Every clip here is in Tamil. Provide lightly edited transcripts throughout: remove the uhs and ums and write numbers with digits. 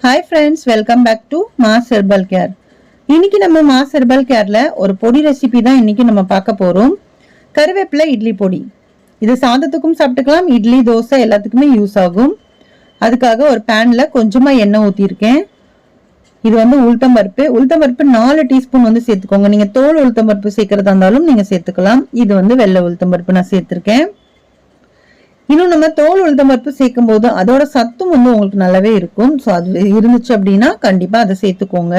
Hi friends, welcome back to Mass Herbal Care. இன்னைக்கு நம்ம Mass Herbal Careல ஒரு பொடி ரெசிபி தான் இன்னைக்கு நம்ம பார்க்க போறோம். கருவேப்பிலை இட்லி பொடி. இது சாதத்துக்கும் சாப்பிட்டுக்கலாம், இட்லி தோசை எல்லாத்துக்குமே யூஸ் ஆகும். அதுக்காக ஒரு பேன்ல கொஞ்சமா எண்ணெய் ஊத்திருக்கேன். இது வந்து உளுத்தம்பருப்பு 4 டீஸ்பூன் வந்து சேர்த்துக்கோங்க. நீங்க தோல் உளுத்தம்பருப்பு சேர்க்கறதா இருந்தாலும் நீங்க சேர்த்துக்கலாம். இது வந்து வெள்ளை உளுத்தம்பருப்பு நான் சேர்த்திருக்கேன். இன்னும் நம்ம தோல் உளுத்தம்பருப்பு சேர்க்கும் போது அதோட சத்தும் வந்து உங்களுக்கு நல்லாவே இருக்கும். ஸோ அது இருந்துச்சு அப்படின்னா கண்டிப்பா அதை சேர்த்துக்கோங்க.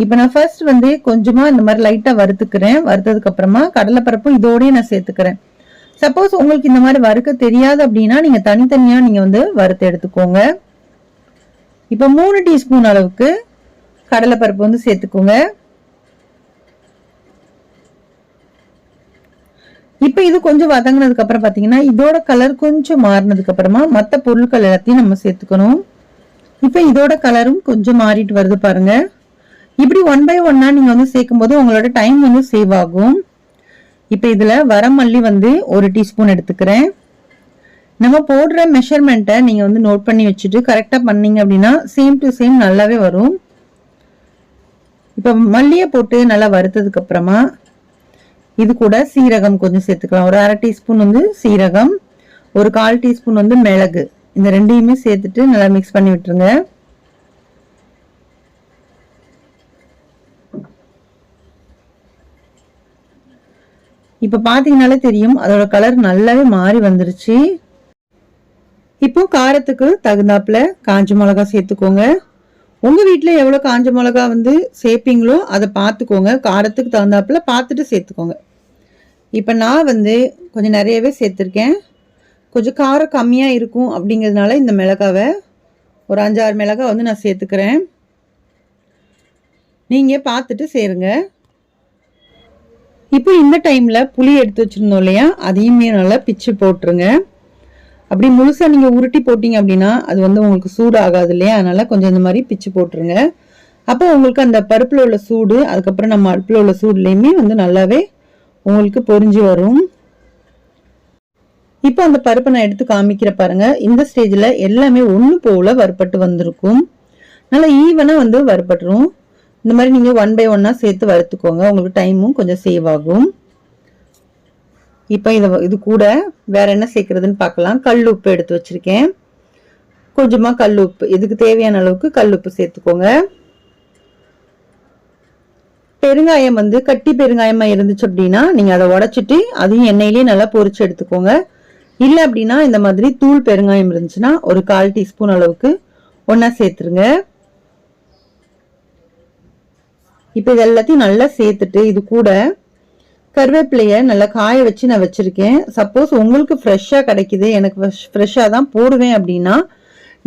இப்போ நான் ஃபர்ஸ்ட் வந்து கொஞ்சமா இந்த மாதிரி லைட்டா வறுத்துக்கிறேன். வறுத்ததுக்கு அப்புறமா கடலைப்பருப்பும் இதோடய நான் சேர்த்துக்கிறேன். சப்போஸ் உங்களுக்கு இந்த மாதிரி வறுக்க தெரியாது அப்படின்னா நீங்க தனித்தனியா நீங்க வந்து வறுத்து எடுத்துக்கோங்க. இப்போ 3 டீஸ்பூன் அளவுக்கு கடலைப்பருப்பு வந்து சேர்த்துக்கோங்க. இப்போ இது கொஞ்சம் வதங்கினதுக்கு அப்புறம் பாத்தீங்கன்னா இதோட கலர் கொஞ்சம் மாறினதுக்கு அப்புறமா மற்ற பொருட்கள் எல்லாத்தையும் நம்ம சேர்த்துக்கணும். இப்போ இதோட கலரும் கொஞ்சம் மாறிட்டு வருது பாருங்க. இப்படி 1 by 1 நீங்க வந்து சேர்க்கும் போது உங்களோட டைம் வந்து சேவ் ஆகும். இப்போ இதுல வரமல்லி வந்து 1 டீஸ்பூன் எடுத்துக்கிறேன். நம்ம போடுற மெஷர்மெண்ட்டை நீங்க வந்து நோட் பண்ணி வச்சுட்டு கரெக்டா பண்ணீங்க அப்படின்னா சேம் டு சேம் நல்லாவே வரும். இப்போ மல்லியை போட்டு நல்லா வறுத்ததுக்கு அப்புறமா இது கூட சீரகம் கொஞ்சம் சேர்த்துக்கலாம். ஒரு 1/2 டீஸ்பூன் வந்து சீரகம், ஒரு 1/4 டீஸ்பூன் வந்து மிளகு, இந்த ரெண்டையுமே சேர்த்துட்டு நல்லா மிக்ஸ் பண்ணி விட்டுருங்க. இப்ப பாத்தீங்கன்னாலே தெரியும் அதோட கலர் நல்லாவே மாறி வந்துருச்சு. இப்போ காரத்துக்கு தகுந்தாப்புல காஞ்ச மிளகா சேர்த்துக்கோங்க. உங்க வீட்டுல எவ்வளவு காஞ்ச மிளகா வந்து சேர்ப்பீங்களோ அதை பார்த்துக்கோங்க. காரத்துக்கு தகுந்தாப்புல பார்த்துட்டு சேர்த்துக்கோங்க. இப்போ நான் வந்து கொஞ்சம் நிறையவே சேர்த்துருக்கேன். கொஞ்சம் காரம் கம்மியா இருக்கும் அப்படிங்கிறதுனால இந்த மிளகாவை ஒரு 5-6 மிளகாய் வந்து நான் சேர்த்துக்கிறேன். நீங்க பார்த்துட்டு சேருங்க. இப்போ இந்த டைம்ல புளி எடுத்து வச்சிருந்தோம் இல்லையா, அதையுமே நல்லா பிச்சு போட்டுருங்க. அப்படி முழுசா நீங்க உருட்டி போட்டீங்க அப்படின்னா அது வந்து உங்களுக்கு சூடு ஆகாது இல்லையா, அதனால கொஞ்சம் இந்த மாதிரி பிச்சு போட்டுருங்க. அப்போ உங்களுக்கு அந்த பருப்புல உள்ள சூடு அதுக்கப்புறம் நம்ம அடுப்புல உள்ள சூடுலையுமே வந்து நல்லாவே உங்களுக்கு பொரிஞ்சு வரும். இப்போ அந்த பருப்பை நான் எடுத்து காமிக்கிற பாருங்க. இந்த ஸ்டேஜ்ல எல்லாமே ஒண்ணு போல வறுபட்டு வந்திருக்கும். நல்லா ஈவனா வந்து வறுபட்டுரும். இந்த மாதிரி நீங்க 1 by 1 சேர்த்து வறுத்துக்கோங்க. உங்களுக்கு டைமும் கொஞ்சம் சேவ் ஆகும். இப்போ இது கூட வேற என்ன சேர்க்கறதுன்னு பார்க்கலாம். கல் உப்பு எடுத்து வச்சிருக்கேன். கொஞ்சமா கல் உப்பு, இதுக்கு தேவையான அளவுக்கு கல் உப்பு சேர்த்துக்கோங்க. பெருங்காயம் வந்து கட்டி பெருங்காயமா இருந்துச்சு அப்படின்னா நீங்க அதை உடைச்சிட்டு அதையும் எண்ணெயிலேயே நல்லா பொரிச்சு எடுத்துக்கோங்க. இல்ல அப்படின்னா இந்த மாதிரி தூள் பெருங்காயம் இருந்துச்சுன்னா ஒரு 1/4 டீஸ்பூன் அளவுக்கு ஒன்னா சேர்த்துருங்க. இப்ப இது எல்லாத்தையும் நல்லா சேர்த்துட்டு இது கூட கருவேப்பிலைய நல்லா காய வச்சு நான் வச்சிருக்கேன். சப்போஸ் உங்களுக்கு ஃப்ரெஷ்ஷா கிடைக்குது, எனக்கு ஃப்ரெஷ்ஷா தான் போடுவேன் அப்படின்னா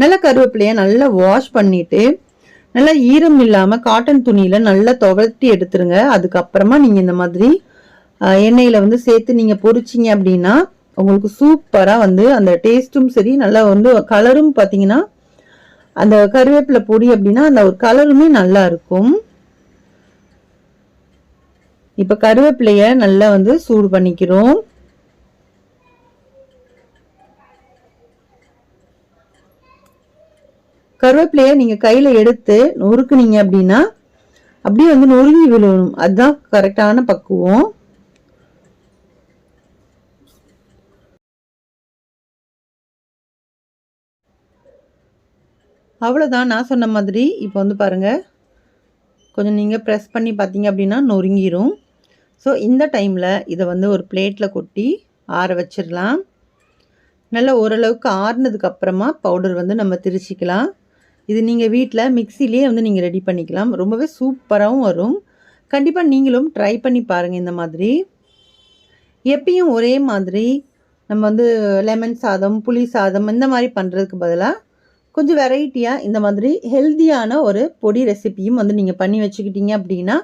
நல்லா கருவேப்பிலைய நல்லா வாஷ் பண்ணிட்டு நல்லா ஈரம் இல்லாம காட்டன் துணியில நல்லா துவட்டி எடுத்துருங்க. அதுக்கப்புறமா நீங்க இந்த மாதிரி எண்ணெயில வந்து சேர்த்து நீங்க பொரிச்சிங்க அப்படின்னா உங்களுக்கு சூப்பரா வந்து அந்த டேஸ்டும் சரி, நல்லா வந்து கலரும் பாத்தீங்கன்னா அந்த கருவேப்பிலை பொடி அப்படின்னா அந்த ஒரு கலருமே நல்லா இருக்கும். இப்ப கருவேப்பிலைய நல்லா வந்து சூடு பண்ணிக்கிறோம். கருவேப்பிலைய நீங்க கையில எடுத்து நொறுக்குனீங்க அப்படின்னா அப்படியே வந்து நொறுங்கி விழுணும். அதுதான் கரெக்டான பக்குவம். அவ்வளவுதான், நான் சொன்ன மாதிரி. இப்போ வந்து பாருங்க கொஞ்சம் நீங்க ப்ரெஸ் பண்ணி பார்த்தீங்க அப்படின்னா நொறுங்கிரும். ஸோ இந்த டைம்ல இதை வந்து ஒரு பிளேட்ல கொட்டி ஆற வச்சிடலாம். நல்லா ஓரளவுக்கு ஆறுனதுக்கு அப்புறமா பவுடர் வந்து நம்ம திரிச்சிக்கலாம். இது நீங்கள் வீட்டில் மிக்சிலேயே வந்து நீங்கள் ரெடி பண்ணிக்கலாம். ரொம்பவே சூப்பராகவும் வரும். கண்டிப்பாக நீங்களும் ட்ரை பண்ணி பாருங்கள். இந்த மாதிரி எப்பயும் ஒரே மாதிரி நம்ம வந்து லெமன் சாதம், புளி சாதம் இந்த மாதிரி பண்ணுறதுக்கு பதிலாக கொஞ்சம் வெரைட்டியாக இந்த மாதிரி ஹெல்த்தியான ஒரு பொடி ரெசிபியும் வந்து நீங்கள் பண்ணி வச்சுக்கிட்டீங்க அப்படின்னா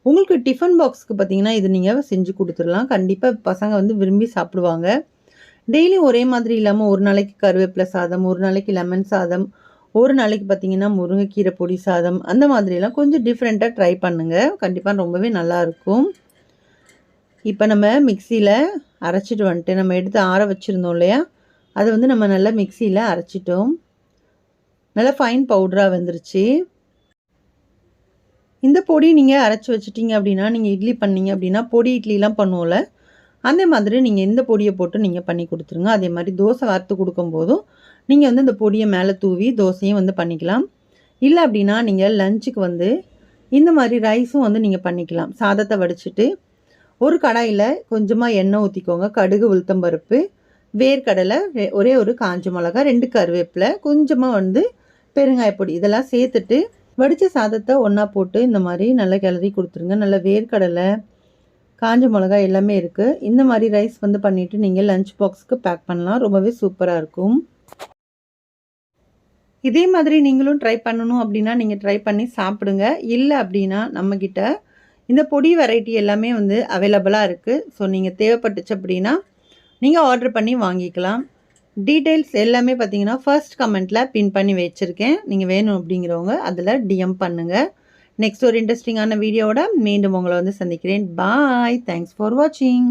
உங்களுக்கு டிஃபன் பாக்ஸுக்கு பார்த்தீங்கன்னா இது நீங்கள் செஞ்சு கொடுத்துடலாம். கண்டிப்பாக பசங்க வந்து விரும்பி சாப்பிடுவாங்க. டெய்லியும் ஒரே மாதிரி இல்லாமல் ஒரு நாளைக்கு கருவேப்பிலை சாதம், ஒரு நாளைக்கு லெமன் சாதம், ஒரு நாளைக்கு பார்த்தீங்கன்னா முருங்கைக்கீரை பொடி சாதம், அந்த மாதிரிலாம் கொஞ்சம் டிஃப்ரெண்ட்டாக ட்ரை பண்ணுங்கள். கண்டிப்பாக ரொம்பவே நல்லாயிருக்கும். இப்போ நம்ம மிக்சியில் அரைச்சிட்டு வந்துட்டு நம்ம எடுத்து ஆற வச்சுருந்தோம் இல்லையா, அதை வந்து நம்ம நல்லா மிக்சியில் அரைச்சிட்டோம். நல்லா ஃபைன் பவுடராக வந்துருச்சு. இந்த பொடி நீங்கள் அரைச்சி வச்சுட்டிங்க அப்படின்னா, நீங்கள் இட்லி பண்ணீங்க அப்படின்னா, பொடி இட்லிலாம் பண்ணுவோம்ல, அந்த மாதிரி நீங்கள் இந்த பொடியை போட்டு நீங்கள் பண்ணி கொடுத்துருங்க. அதே மாதிரி தோசை வார்த்து கொடுக்கும்போதும் நீங்கள் வந்து இந்த பொடியை மேலே தூவி தோசையும் வந்து பண்ணிக்கலாம். இல்லை அப்படின்னா நீங்கள் லஞ்சுக்கு வந்து இந்த மாதிரி ரைஸும் வந்து நீங்கள் பண்ணிக்கலாம். சாதத்தை வடிச்சிட்டு ஒரு கடாயில் கொஞ்சமாக எண்ணெய் ஊற்றிக்கோங்க. கடுகு, உளுத்தம்பருப்பு, வேர்க்கடலை, ஒரே ஒரு காஞ்ச மிளகா, 2 கருவேப்பிலை, கொஞ்சமாக வந்து பெருங்காயப்பொடி இதெல்லாம் சேர்த்துட்டு வடித்த சாதத்தை ஒன்றா போட்டு இந்த மாதிரி நல்லா கிளறி கொடுத்துருங்க. நல்லா வேர்க்கடலை, காஞ்ச மிளகா எல்லாமே இருக்குது. இந்த மாதிரி ரைஸ் வந்து பண்ணிவிட்டு நீங்கள் லஞ்ச் பாக்ஸுக்கு பேக் பண்ணலாம். ரொம்பவே சூப்பராக இருக்கும். இதே மாதிரி நீங்களும் ட்ரை பண்ணணும் அப்படின்னா நீங்கள் ட்ரை பண்ணி சாப்பிடுங்க. இல்லை அப்படின்னா நம்மக்கிட்ட இந்த பொடி வெரைட்டி எல்லாமே வந்து அவைலபிளாக இருக்குது. ஸோ நீங்கள் தேவைப்பட்டுச்சு அப்படின்னா நீங்கள் ஆர்டர் பண்ணி வாங்கிக்கலாம். டீட்டெயில்ஸ் எல்லாமே பார்த்தீங்கன்னா ஃபர்ஸ்ட் கமெண்ட்டில் பின் பண்ணி வச்சுருக்கேன். நீங்கள் வேணும் அப்படிங்கிறவங்க அதில் டிஎம் பண்ணுங்கள். நெக்ஸ்ட் ஒரு இன்ட்ரெஸ்டிங்கான வீடியோவோட மீண்டும் உங்களை வந்து சந்திக்கிறேன். பாய். தேங்க்ஸ் ஃபார் வாட்சிங்.